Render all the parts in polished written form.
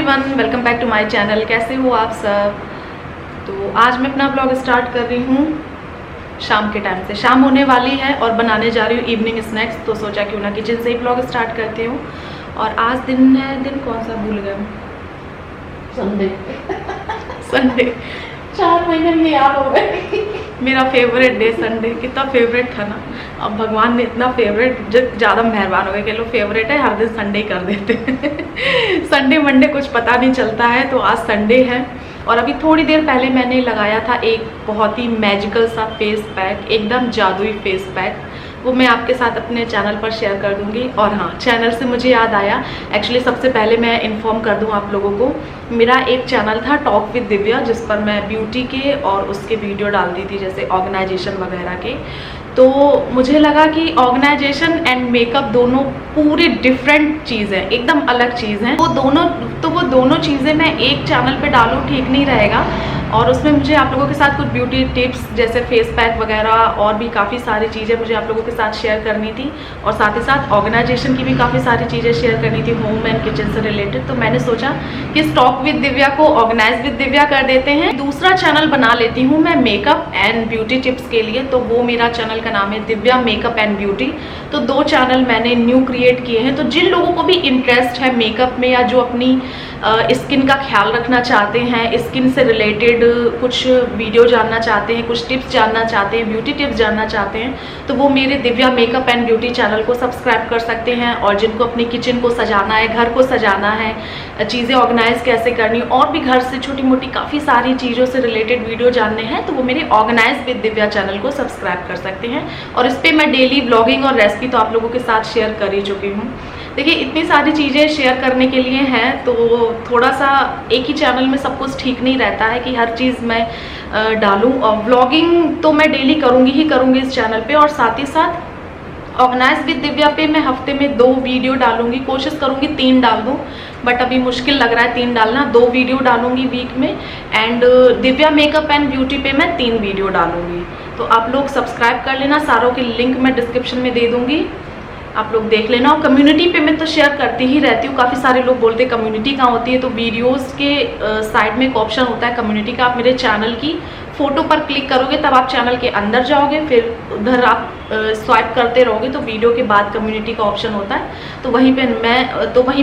Everyone, welcome back to my channel. कैसे हो आप सब? तो आज मैं अपना ब्लॉग स्टार्ट कर रही हूँ शाम के टाइम से। शाम होने वाली है और बनाने जा रही हूँ इवनिंग स्नैक्स, तो सोचा क्यों ना किचन से ही ब्लॉग स्टार्ट करती हूँ। और आज दिन है, दिन कौन सा भूल गए? संडे। संडे। 4 महीने में याद हो गए। मेरा फेवरेट डे संडे, कितना फेवरेट था ना। अब भगवान ने इतना फेवरेट, ज़्यादा मेहरबान हो गए कि लो फेवरेट है, हर दिन संडे कर देते हैं। संडे मंडे कुछ पता नहीं चलता है, तो आज संडे है। और अभी थोड़ी देर पहले मैंने लगाया था एक बहुत ही मैजिकल सा फेस पैक, एकदम जादुई फेस पैक। वो मैं आपके साथ अपने चैनल पर शेयर कर दूंगी। और हाँ, चैनल से मुझे याद आया, एक्चुअली सबसे पहले मैं इन्फॉर्म कर दूं आप लोगों को, मेरा एक चैनल था टॉक विद दिव्या, जिस पर मैं ब्यूटी के और उसके वीडियो डालती थी, जैसे ऑर्गेनाइजेशन वगैरह के। तो मुझे लगा कि ऑर्गेनाइजेशन एंड मेकअप दोनों पूरी डिफरेंट चीज़ है, एकदम अलग चीज़ है। वो दोनों चीज़ें मैं एक चैनल पे डालूँ ठीक नहीं रहेगा। और उसमें मुझे आप लोगों के साथ कुछ ब्यूटी टिप्स जैसे फेस पैक वगैरह और भी काफ़ी सारी चीज़ें मुझे आप लोगों के साथ शेयर करनी थी। और साथ ही साथ ऑर्गेनाइजेशन की भी काफ़ी सारी चीज़ें शेयर करनी थी, होम एंड किचन से रिलेटेड। तो मैंने सोचा कि स्टॉक विद दिव्या को ऑर्गेनाइज विद दिव्या कर देते हैं। दूसरा चैनल बना लेती हूँ मैं मेकअप एंड ब्यूटी टिप्स के लिए, तो वो मेरा चैनल का नाम है दिव्या मेकअप एंड ब्यूटी। तो 2 चैनल मैंने न्यू क्रिएट किए हैं। तो जिन लोगों को भी इंटरेस्ट है मेकअप में, या जो अपनी स्किन का ख्याल रखना चाहते हैं, स्किन से रिलेटेड कुछ वीडियो जानना चाहते हैं, कुछ टिप्स जानना चाहते हैं, ब्यूटी टिप्स जानना चाहते हैं, तो वो मेरे Divya makeup and beauty channel को सब्सक्राइब कर सकते हैं। और जिनको अपनी किचन को सजाना है, घर को सजाना है, चीज़ें ऑर्गेनाइज कैसे करनी, और भी घर से छोटी मोटी काफ़ी सारी चीज़ों से रिलेटेड वीडियो जानने हैं, तो वो मेरे ऑर्गेनाइज विद दिव्या चैनल को सब्सक्राइब कर सकते हैं। और इस पर मैं डेली ब्लॉगिंग और रेसिपी तो आप लोगों के साथ शेयर कर ही चुकी हूँ। देखिए, इतनी सारी चीज़ें शेयर करने के लिए हैं, तो थोड़ा सा एक ही चैनल में सब कुछ ठीक नहीं रहता है कि हर चीज़ मैं डालूं। और ब्लॉगिंग तो मैं डेली करूँगी ही करूँगी इस चैनल पे, और साथ ही साथ ऑर्गेनाइज विद दिव्या पे मैं हफ्ते में 2 वीडियो डालूंगी। कोशिश करूँगी 3 डाल दूँ, बट अभी मुश्किल लग रहा है 3 डालना। 2 वीडियो डालूंगी वीक में। And Divya makeup and beauty पे मैं 3 वीडियो डालूंगी। तो आप लोग सब्सक्राइब कर लेना, सारों की लिंक मैं डिस्क्रिप्शन में दे दूँगी, आप लोग देख लेना। और कम्युनिटी पे मैं तो शेयर करती ही रहती हूँ। काफ़ी सारे लोग बोलते हैं कम्युनिटी कहाँ होती है, तो वीडियोस के साइड में एक ऑप्शन होता है कम्युनिटी का। आप मेरे चैनल की फ़ोटो पर क्लिक करोगे, तब आप चैनल के अंदर जाओगे, फिर उधर आप स्वाइप करते रहोगे, तो वीडियो के बाद कम्युनिटी का ऑप्शन होता है, तो वहीं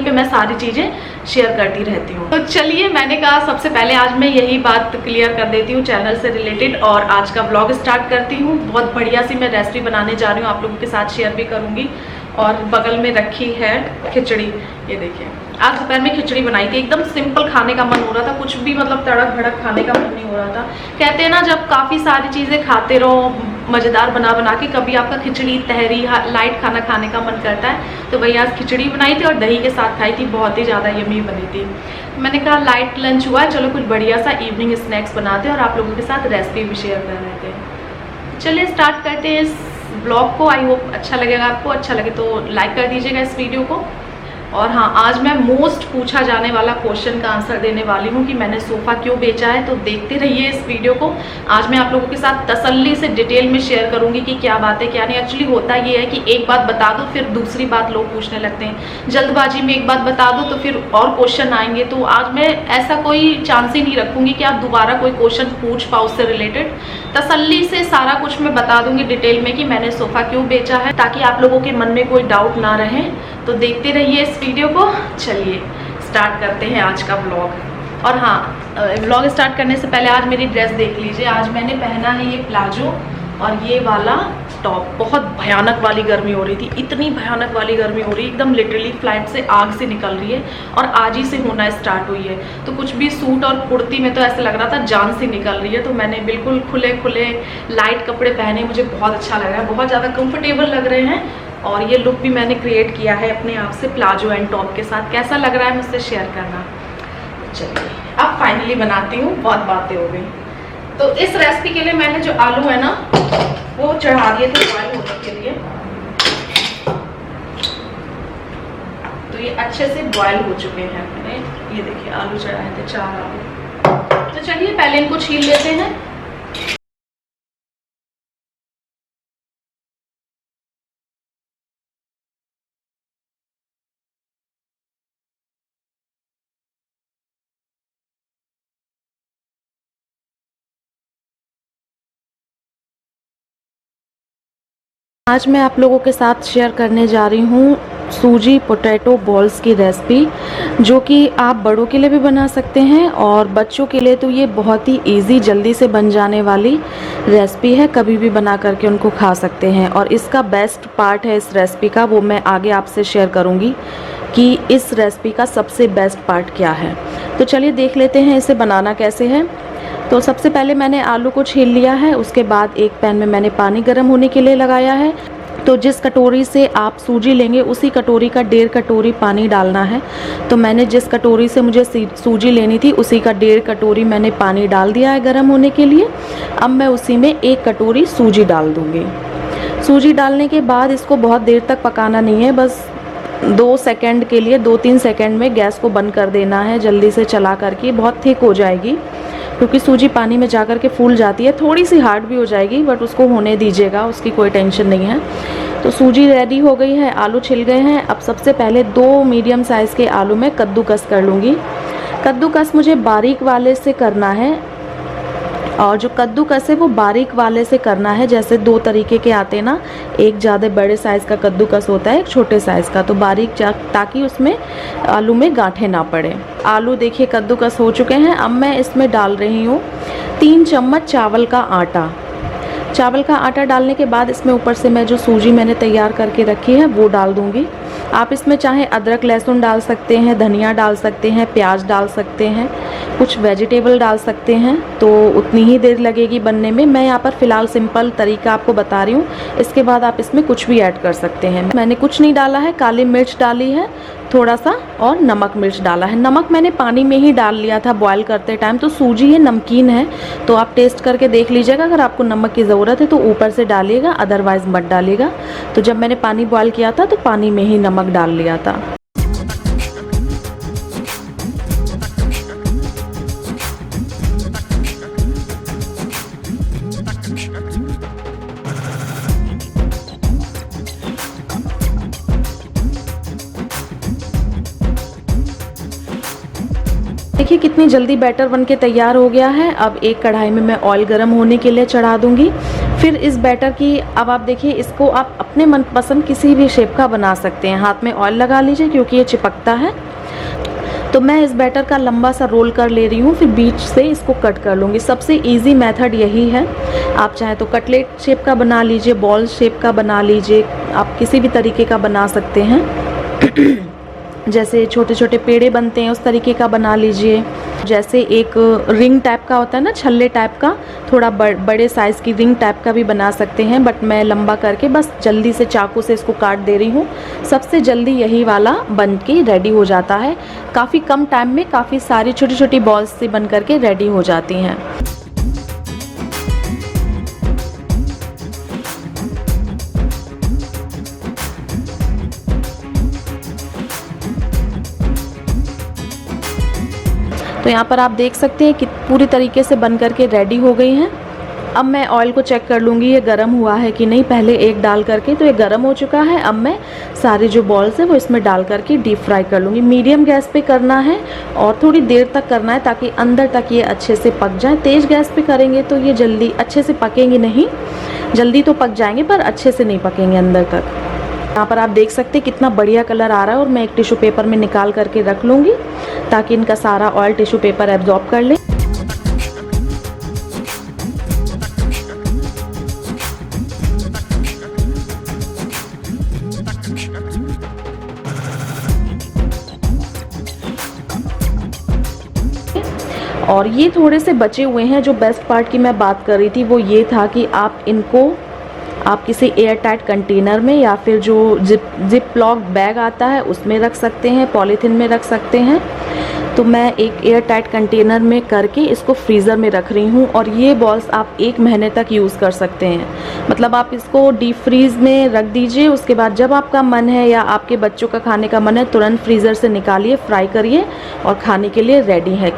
पे मैं सारी चीज़ें शेयर करती रहती हूँ। तो चलिए, मैंने कहा सबसे पहले आज मैं यही बात क्लियर कर देती हूँ चैनल से रिलेटेड, और आज का ब्लॉग स्टार्ट करती हूँ। बहुत बढ़िया सी मैं रेसिपी बनाने जा रही हूँ, आप लोगों के साथ शेयर भी करूँगी। और बगल में रखी है खिचड़ी, ये देखिए। आज दोपहर में खिचड़ी बनाई थी, एकदम सिंपल खाने का मन हो रहा था, कुछ भी मतलब तड़क भड़क खाने का मन नहीं हो रहा था। कहते हैं ना, जब काफ़ी सारी चीज़ें खाते रहो मज़ेदार बना बना के, कभी आपका खिचड़ी तहरी लाइट खाना खाने का मन करता है। तो वही आज खिचड़ी बनाई थी और दही के साथ खाई थी, बहुत ही ज़्यादा यमी बनी थी। मैंने कहा लाइट लंच हुआ है, चलो कुछ बढ़िया सा इवनिंग स्नैक्स बनाते हैं और आप लोगों के साथ रेसिपी भी शेयर कर रहे थे। चलिए स्टार्ट करते हैं इस ब्लॉग को। आई होप अच्छा लगेगा आपको। अच्छा लगे तो लाइक कर दीजिएगा इस वीडियो को। और हाँ, आज मैं मोस्ट पूछा जाने वाला क्वेश्चन का आंसर देने वाली हूँ कि मैंने सोफ़ा क्यों बेचा है, तो देखते रहिए इस वीडियो को। आज मैं आप लोगों के साथ तसल्ली से डिटेल में शेयर करूँगी कि क्या बात है क्या नहीं। एक्चुअली होता ये है कि एक बात बता दो, फिर दूसरी बात लोग पूछने लगते हैं। जल्दबाजी में एक बात बता दो तो फिर और क्वेश्चन आएंगे। तो आज मैं ऐसा कोई चांस ही नहीं रखूँगी कि आप दोबारा कोई क्वेश्चन पूछ पाओ उससे रिलेटेड। तसल्ली से सारा कुछ मैं बता दूँगी डिटेल में कि मैंने सोफ़ा क्यों बेचा है, ताकि आप लोगों के मन में कोई डाउट ना रहे। तो देखते रहिए इस वीडियो को। चलिए स्टार्ट करते हैं आज का व्लॉग। और हाँ, व्लॉग स्टार्ट करने से पहले आज मेरी ड्रेस देख लीजिए। आज मैंने पहना है ये प्लाजो और ये वाला टॉप। बहुत भयानक वाली गर्मी हो रही थी, इतनी भयानक वाली गर्मी हो रही है, एकदम लिटरली फ्लाइट से आग से निकल रही है, और आज ही से होना स्टार्ट हुई है। तो कुछ भी सूट और कुर्ती में तो ऐसा लग रहा था जान से निकल रही है। तो मैंने बिल्कुल खुले खुले लाइट कपड़े पहने, मुझे बहुत अच्छा लग रहा है, बहुत ज़्यादा कंफर्टेबल लग रहे हैं। और ये लुक भी मैंने क्रिएट किया है अपने आप से प्लाजो एंड टॉप के साथ। कैसा लग रहा है मुझसे शेयर करना। चलिए अब फाइनली बनाती हूँ, बहुत बातें हो गई। तो इस रेसिपी के लिए मैंने जो आलू है ना, वो चढ़ा दिए थे बॉयल होने के लिए। तो ये अच्छे से बॉयल हो चुके हैं। मैंने ये देखिए आलू चढ़ाए थे, 4 आलू। तो चलिए पहले इनको छील लेते हैं। आज मैं आप लोगों के साथ शेयर करने जा रही हूँ सूजी पोटैटो बॉल्स की रेसिपी, जो कि आप बड़ों के लिए भी बना सकते हैं और बच्चों के लिए तो ये बहुत ही इजी जल्दी से बन जाने वाली रेसिपी है। कभी भी बना करके उनको खा सकते हैं। और इसका बेस्ट पार्ट है इस रेसिपी का, वो मैं आगे आपसे शेयर करूँगी कि इस रेसिपी का सबसे बेस्ट पार्ट क्या है। तो चलिए देख लेते हैं इसे बनाना कैसे है। तो सबसे पहले मैंने आलू को छील लिया है। उसके बाद एक पैन में मैंने पानी गर्म होने के लिए लगाया है। तो जिस कटोरी से आप सूजी लेंगे उसी कटोरी का 1.5 कटोरी पानी डालना है। तो मैंने जिस कटोरी से मुझे सूजी लेनी थी उसी का 1.5 कटोरी मैंने पानी डाल दिया है गर्म होने के लिए। अब मैं उसी में 1 कटोरी सूजी डाल दूँगी। सूजी डालने के बाद इसको बहुत देर तक पकाना नहीं है, बस 2 सेकंड के लिए 2-3 सेकंड में गैस को बंद कर देना है जल्दी से चला करके। बहुत थिक हो जाएगी क्योंकि सूजी पानी में जाकर के फूल जाती है, थोड़ी सी हार्ड भी हो जाएगी, बट उसको होने दीजिएगा, उसकी कोई टेंशन नहीं है। तो सूजी रेडी हो गई है, आलू छिल गए हैं। अब सबसे पहले 2 मीडियम साइज़ के आलू में कद्दूकस कर लूँगी। कद्दूकस मुझे बारीक वाले से करना है, और जो कद्दूकस है वो बारीक वाले से करना है। जैसे 2 तरीके के आते हैं ना, एक ज़्यादा बड़े साइज़ का कद्दूकस होता है, एक छोटे साइज़ का, तो बारीक ताकि उसमें आलू में गांठें ना पड़े। आलू देखिए कद्दूकस हो चुके हैं। अब मैं इसमें डाल रही हूँ 3 चम्मच चावल का आटा। चावल का आटा डालने के बाद इसमें ऊपर से मैं जो सूजी मैंने तैयार करके रखी है वो डाल दूँगी। आप इसमें चाहे अदरक लहसुन डाल सकते हैं, धनिया डाल सकते हैं, प्याज डाल सकते हैं, कुछ वेजिटेबल डाल सकते हैं। तो उतनी ही देर लगेगी बनने में। मैं यहाँ पर फ़िलहाल सिंपल तरीका आपको बता रही हूँ, इसके बाद आप इसमें कुछ भी ऐड कर सकते हैं। मैंने कुछ नहीं डाला है, काली मिर्च डाली है थोड़ा सा, और नमक मिर्च डाला है। नमक मैंने पानी में ही डाल लिया था बॉयल करते टाइम। तो सूजी ये नमकीन है, तो आप टेस्ट करके देख लीजिएगा। अगर आपको नमक की ज़रूरत है तो ऊपर से डालिएगा, अदरवाइज़ मत डालिएगा। तो जब मैंने पानी बॉयल किया था तो पानी में ही नमक डाल लिया था। देखिए कितनी जल्दी बैटर बनके तैयार हो गया है। अब एक कढ़ाई में मैं ऑयल गरम होने के लिए चढ़ा दूंगी। फिर इस बैटर की, अब आप देखिए इसको आप अपने मनपसंद किसी भी शेप का बना सकते हैं। हाथ में ऑयल लगा लीजिए क्योंकि ये चिपकता है। तो मैं इस बैटर का लंबा सा रोल कर ले रही हूँ, फिर बीच से इसको कट कर लूँगी। सबसे इजी मेथड यही है। आप चाहे तो कटलेट शेप का बना लीजिए, बॉल शेप का बना लीजिए, आप किसी भी तरीके का बना सकते हैं। जैसे छोटे छोटे पेड़े बनते हैं उस तरीके का बना लीजिए। जैसे एक रिंग टाइप का होता है ना, छल्ले टाइप का, थोड़ा बड़े साइज़ की रिंग टाइप का भी बना सकते हैं। बट मैं लंबा करके बस जल्दी से चाकू से इसको काट दे रही हूँ। सबसे जल्दी यही वाला बन के रेडी हो जाता है। काफ़ी कम टाइम में काफ़ी सारी छोटी छोटी बॉल्स से बन करके रेडी हो जाती हैं। तो यहाँ पर आप देख सकते हैं कि पूरी तरीके से बन करके रेडी हो गई हैं। अब मैं ऑयल को चेक कर लूँगी ये गर्म हुआ है कि नहीं, पहले एक डाल करके। तो ये गर्म हो चुका है। अब मैं सारी जो बॉल्स है वो इसमें डाल करके डीप फ्राई कर लूँगी। मीडियम गैस पे करना है और थोड़ी देर तक करना है ताकि अंदर तक ये अच्छे से पक जाए। तेज़ गैस पे करेंगे तो ये जल्दी अच्छे से पकेंगे नहीं, जल्दी तो पक जाएंगे पर अच्छे से नहीं पकेंगे अंदर तक। यहाँ पर आप देख सकते हैं कितना बढ़िया कलर आ रहा है। और मैं एक टिश्यू पेपर में निकाल करके रख लूँगी ताकि इनका सारा ऑयल टिश्यू पेपर एब्जॉर्ब कर ले। और ये थोड़े से बचे हुए हैं। जो बेस्ट पार्ट की मैं बात कर रही थी वो ये था कि आप इनको आप किसी एयर टाइट कंटेनर में या फिर जो जिप लॉक बैग आता है उसमें रख सकते हैं, पॉलीथीन में रख सकते हैं। तो मैं एक एयर टाइट कंटेनर में करके इसको फ्रीज़र में रख रही हूँ। और ये बॉल्स आप 1 महीने तक यूज़ कर सकते हैं। मतलब आप इसको डीप फ्रीज़ में रख दीजिए, उसके बाद जब आपका मन है या आपके बच्चों का खाने का मन है तुरंत फ्रीज़र से निकालिए, फ्राई करिए और खाने के लिए रेडी है।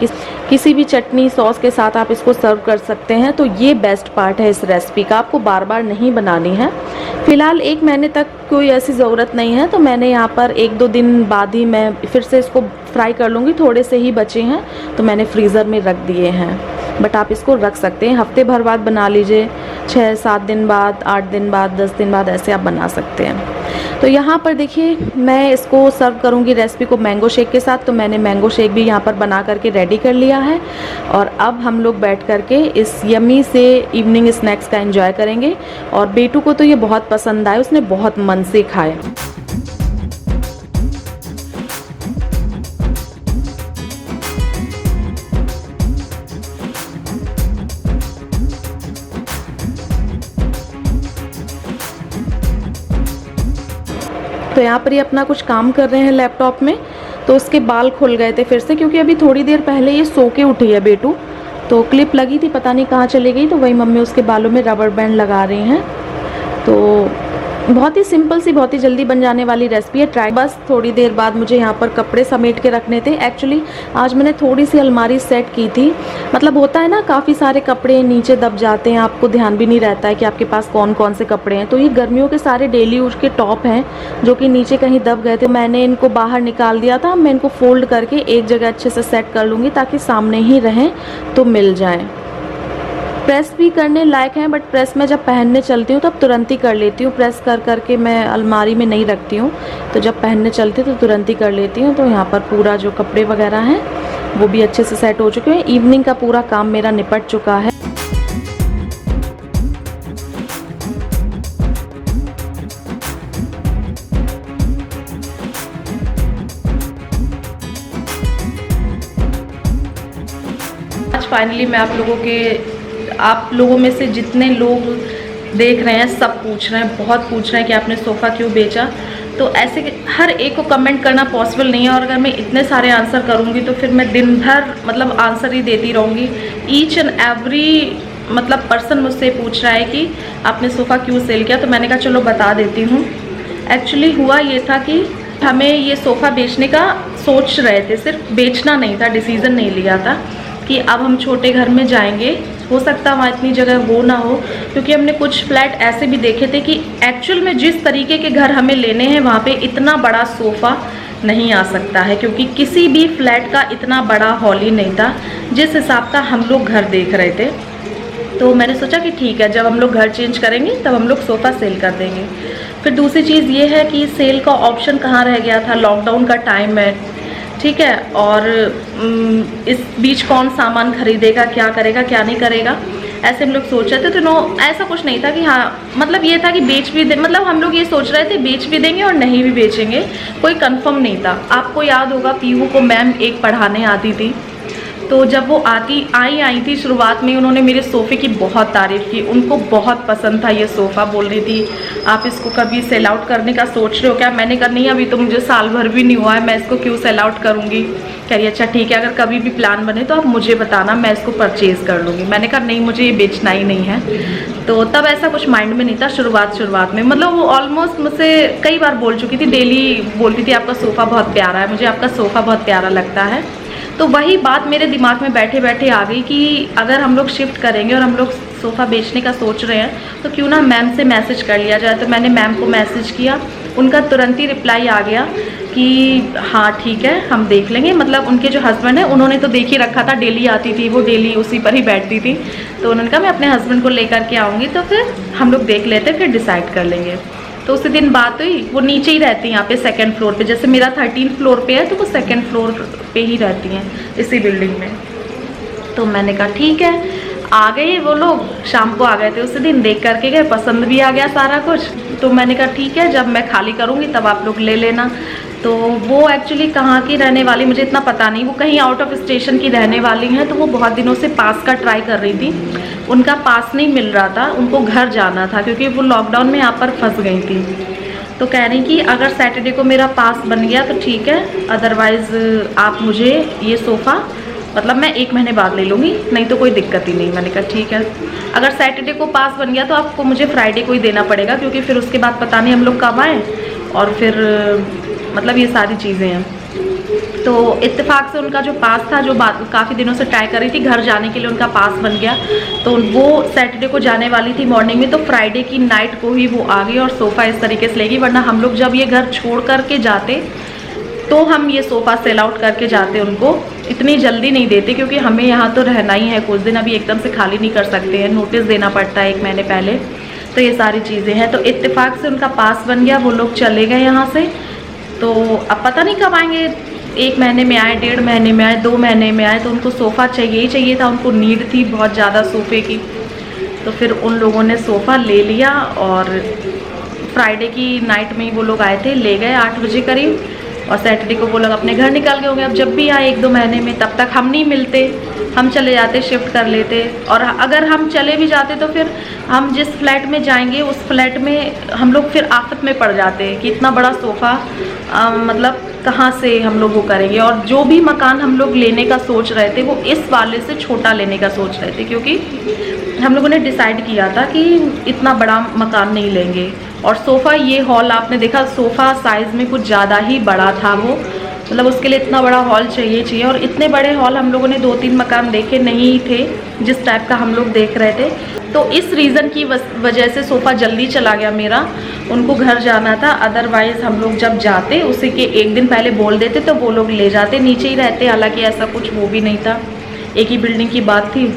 किसी भी चटनी सॉस के साथ आप इसको सर्व कर सकते हैं। तो ये बेस्ट पार्ट है इस रेसिपी का, आपको बार बार नहीं बनानी है। फ़िलहाल 1 महीने तक कोई ऐसी ज़रूरत नहीं है। तो मैंने यहाँ पर 1-2 दिन बाद ही मैं फिर से इसको फ्राई कर लूँगी। थोड़े से ही बचे हैं तो मैंने फ्रीज़र में रख दिए हैं। बट आप इसको रख सकते हैं, हफ्ते भर बाद बना लीजिए, 6-7 दिन बाद, 8 दिन बाद, 10 दिन बाद ऐसे आप बना सकते हैं। तो यहाँ पर देखिए मैं इसको सर्व करूँगी रेसिपी को मैंगो शेक के साथ। तो मैंने मैंगो शेक भी यहाँ पर बना करके रेडी कर लिया है और अब हम लोग बैठ करके इस यम्मी से इवनिंग स्नैक्स का एंजॉय करेंगे। और बेटू को तो ये बहुत पसंद आए, उसने बहुत मन से खाए। तो यहाँ पर ये अपना कुछ काम कर रहे हैं लैपटॉप में। तो उसके बाल खुल गए थे फिर से, क्योंकि अभी थोड़ी देर पहले ये सो के उठी है बेटू। तो क्लिप लगी थी, पता नहीं कहाँ चली गई, तो वही मम्मी उसके बालों में रबर बैंड लगा रही हैं। तो बहुत ही सिंपल सी, बहुत ही जल्दी बन जाने वाली रेसिपी है। ट्राई। बस थोड़ी देर बाद मुझे यहाँ पर कपड़े समेट के रखने थे। एक्चुअली आज मैंने थोड़ी सी अलमारी सेट की थी। मतलब होता है ना, काफ़ी सारे कपड़े नीचे दब जाते हैं, आपको ध्यान भी नहीं रहता है कि आपके पास कौन कौन से कपड़े हैं। तो ये गर्मियों के सारे डेली यूज के टॉप हैं जो कि नीचे कहीं दब गए थे। मैंने इनको बाहर निकाल दिया था। मैं इनको फोल्ड करके एक जगह अच्छे से सेट कर लूँगी ताकि सामने ही रहें तो मिल जाएँ। प्रेस भी करने लायक हैं, बट प्रेस में जब पहनने चलती हूँ तब तुरंत ही कर लेती हूँ। प्रेस कर करके मैं अलमारी में नहीं रखती हूँ, तो जब पहनने चलती हूँ तो तुरंत ही कर लेती हूँ। तो यहाँ पर पूरा जो कपड़े वगैरह हैं वो भी अच्छे से सेट हो चुके हैं। इवनिंग का पूरा काम मेरा निपट चुका है। आज फाइनली मैं आप लोगों में से जितने लोग देख रहे हैं सब पूछ रहे हैं, बहुत पूछ रहे हैं कि आपने सोफ़ा क्यों बेचा। तो ऐसे हर एक को कमेंट करना पॉसिबल नहीं है, और अगर मैं इतने सारे आंसर करूँगी तो फिर मैं दिन भर मतलब आंसर ही देती रहूँगी। ईच एंड एवरी मतलब पर्सन मुझसे पूछ रहा है कि आपने सोफ़ा क्यों सेल किया। तो मैंने कहा चलो बता देती हूँ। एक्चुअली हुआ ये था कि हमें ये सोफ़ा बेचने का सोच रहे थे, सिर्फ बेचना नहीं था, डिसीज़न नहीं लिया था कि अब हम छोटे घर में जाएंगे। हो सकता है वहाँ इतनी जगह वो ना हो, क्योंकि हमने कुछ फ्लैट ऐसे भी देखे थे कि एक्चुअल में जिस तरीके के घर हमें लेने हैं वहाँ पे इतना बड़ा सोफ़ा नहीं आ सकता है, क्योंकि किसी भी फ्लैट का इतना बड़ा हॉल ही नहीं था जिस हिसाब का हम लोग घर देख रहे थे। तो मैंने सोचा कि ठीक है, जब हम लोग घर चेंज करेंगे तब हम लोग सोफ़ा सेल कर देंगे। फिर दूसरी चीज़ ये है कि सेल का ऑप्शन कहाँ रह गया था, लॉकडाउन का टाइम है, ठीक है, और इस बीच कौन सामान खरीदेगा, क्या करेगा क्या नहीं करेगा, ऐसे हम लोग सोच रहे थे। तो नो, ऐसा कुछ नहीं था कि हाँ, मतलब ये था कि बेच भी दे, मतलब हम लोग ये सोच रहे थे बेच भी देंगे और नहीं भी बेचेंगे, कोई कंफर्म नहीं था। आपको याद होगा पीहू को मैम एक पढ़ाने आती थी, तो जब वो आई थी शुरुआत में, उन्होंने मेरे सोफ़े की बहुत तारीफ़ की, उनको बहुत पसंद था ये सोफ़ा। बोल रही थी आप इसको कभी सेल आउट करने का सोच रहे हो क्या। मैंने कहा नहीं, अभी तो मुझे साल भर भी नहीं हुआ है, मैं इसको क्यों सेल आउट करूँगी। कह रही अच्छा ठीक है, अगर कभी भी प्लान बने तो आप मुझे बताना, मैं इसको परचेज़ कर लूँगी। मैंने कहा नहीं, मुझे ये बेचना ही नहीं है। तो तब ऐसा कुछ माइंड में नहीं था शुरुआत में। मतलब वो ऑलमोस्ट मुझसे कई बार बोल चुकी थी, डेली बोलती थी आपका सोफ़ा बहुत प्यारा है, मुझे आपका सोफ़ा बहुत प्यारा लगता है। तो वही बात मेरे दिमाग में बैठे बैठे आ गई कि अगर हम लोग शिफ्ट करेंगे और हम लोग सोफ़ा बेचने का सोच रहे हैं तो क्यों ना मैम से मैसेज कर लिया जाए। तो मैंने मैम को मैसेज किया, उनका तुरंत ही रिप्लाई आ गया कि हाँ ठीक है हम देख लेंगे। मतलब उनके जो हस्बैंड है उन्होंने तो देख ही रखा था, डेली आती थी वो, डेली उसी पर ही बैठती थी। तो उन्होंने कहा मैं अपने हस्बैंड को लेकर के आऊँगी, तो फिर हम लोग देख लेते, फिर डिसाइड कर लेंगे। तो उसी दिन बात हुई, वो नीचे ही रहती हैं यहाँ पे सेकंड फ्लोर पे, जैसे मेरा 13th फ्लोर पे है तो वो सेकंड फ्लोर पे ही रहती हैं इसी बिल्डिंग में। तो मैंने कहा ठीक है, आ गए वो लोग, शाम को आ गए थे उसी दिन, देख करके गए, पसंद भी आ गया सारा कुछ। तो मैंने कहा ठीक है, जब मैं खाली करूँगी तब आप लोग ले लेना। तो वो एक्चुअली कहाँ की रहने वाली मुझे इतना पता नहीं, वो कहीं आउट ऑफ स्टेशन की रहने वाली हैं। तो वो बहुत दिनों से पास का ट्राई कर रही थी, उनका पास नहीं मिल रहा था, उनको घर जाना था क्योंकि वो लॉकडाउन में यहाँ पर फंस गई थी। तो कह रही कि अगर सैटरडे को मेरा पास बन गया तो ठीक है, अदरवाइज़ आप मुझे ये सोफ़ा मतलब मैं 1 महीने बाद ले लूँगी, नहीं तो कोई दिक्कत ही नहीं। मैंने कहा ठीक है, अगर सैटरडे को पास बन गया तो आपको मुझे फ्राइडे को ही देना पड़ेगा, क्योंकि फिर उसके बाद पता नहीं हम लोग कब आएँ, और फिर मतलब ये सारी चीज़ें हैं। तो इत्तेफाक से उनका जो पास था, जो बात काफ़ी दिनों से ट्राई कर रही थी, घर जाने के लिए उनका पास बन गया। तो वो सैटरडे को जाने वाली थी मॉर्निंग में, तो फ्राइडे की नाइट को ही वो आ गई और सोफ़ा इस तरीके से लेगी। वरना हम लोग जब ये घर छोड़ कर के जाते तो हम ये सोफ़ा सेल आउट करके जाते उनको। इतनी जल्दी नहीं देते क्योंकि हमें यहाँ तो रहना ही है कुछ दिन, अभी एकदम से खाली नहीं कर सकते हैं, नोटिस देना पड़ता है 1 महीने पहले। तो ये सारी चीज़ें हैं। तो इत्तेफाक से उनका पास बन गया, वो लोग चले गए यहाँ से। तो अब पता नहीं कब आएंगे, 1 महीने में आए, 1.5 महीने में आए, 2 महीने में आए। तो उनको सोफ़ा चाहिए ही चाहिए था, उनको नीड थी बहुत ज़्यादा सोफ़े की। तो फिर उन लोगों ने सोफ़ा ले लिया और फ्राइडे की नाइट में ही वो लोग आए थे, ले गए 8 बजे करीब, और सैटरडे को वो लोग अपने घर निकल गए होंगे। अब जब भी आए 1-2 महीने में, तब तक हम नहीं मिलते, हम चले जाते, शिफ्ट कर लेते। और अगर हम चले भी जाते तो फिर हम जिस फ्लैट में जाएंगे उस फ्लैट में हम लोग फिर आफत में पड़ जाते हैं कि इतना बड़ा सोफ़ा मतलब कहाँ से हम लोग वो करेंगे। और जो भी मकान हम लोग लेने का सोच रहे थे वो इस वाले से छोटा लेने का सोच रहे थे, क्योंकि हम लोगों ने डिसाइड किया था कि इतना बड़ा मकान नहीं लेंगे। और सोफ़ा, ये हॉल आपने देखा, सोफ़ा साइज़ में कुछ ज़्यादा ही बड़ा था वो, मतलब उसके लिए इतना बड़ा हॉल चाहिए। और इतने बड़े हॉल हम लोगों ने 2-3 मकान देखे नहीं थे जिस टाइप का हम लोग देख रहे थे। तो इस रीज़न की वजह से सोफ़ा जल्दी चला गया मेरा, उनको घर जाना था। अदरवाइज़ हम लोग जब जाते उसी के 1 दिन पहले बोल देते तो वो लोग ले जाते, नीचे ही रहते। हालांकि ऐसा कुछ वो भी नहीं था, एक ही बिल्डिंग की बात थी।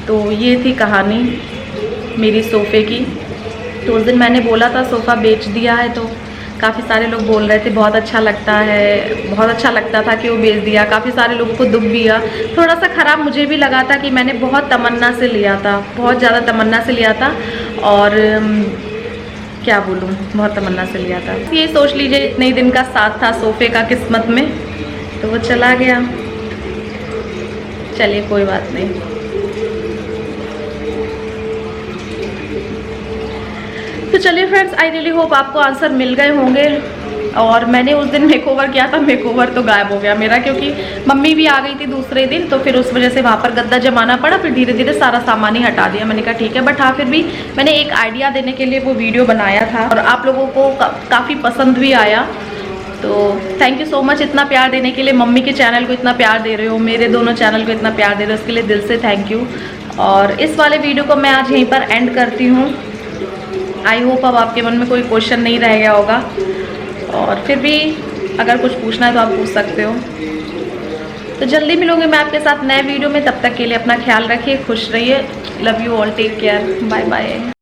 तो ये थी कहानी मेरी सोफ़े की। तो उस दिन मैंने बोला था सोफ़ा बेच दिया है, तो काफ़ी सारे लोग बोल रहे थे बहुत अच्छा लगता है, बहुत अच्छा लगता था कि वो बेच दिया। काफ़ी सारे लोगों को दुख भी हुआ, थोड़ा सा ख़राब मुझे भी लगा था कि मैंने बहुत तमन्ना से लिया था, बहुत ज़्यादा तमन्ना से लिया था। और क्या बोलूँ, बहुत तमन्ना से लिया था। ये सोच लीजिए इतने ही दिन का साथ था सोफ़े का किस्मत में, तो वो चला गया। चलिए कोई बात नहीं। तो चलिए फ्रेंड्स, आई रियली होप आपको आंसर मिल गए होंगे। और मैंने उस दिन मेकओवर किया था, मेकओवर तो गायब हो गया मेरा, क्योंकि मम्मी भी आ गई थी दूसरे दिन, तो फिर उस वजह से वहाँ पर गद्दा जमाना पड़ा। फिर धीरे धीरे सारा सामान ही हटा दिया। मैंने कहा ठीक है, बट हाँ फिर भी मैंने एक आइडिया देने के लिए वो वीडियो बनाया था और आप लोगों को काफ़ी पसंद भी आया। तो थैंक यू सो मच इतना प्यार देने के लिए। मम्मी के चैनल को इतना प्यार दे रहे हो, मेरे दोनों चैनल को इतना प्यार दे रहे हो, उसके लिए दिल से थैंक यू। और इस वाले वीडियो को मैं आज यहीं पर एंड करती हूँ। आई होप अब आपके मन में कोई क्वेश्चन नहीं रह गया होगा, और फिर भी अगर कुछ पूछना है तो आप पूछ सकते हो। तो जल्दी मिलूंगी मैं आपके साथ नए वीडियो में, तब तक के लिए अपना ख्याल रखिए, खुश रहिए। Love you all, take care, bye bye.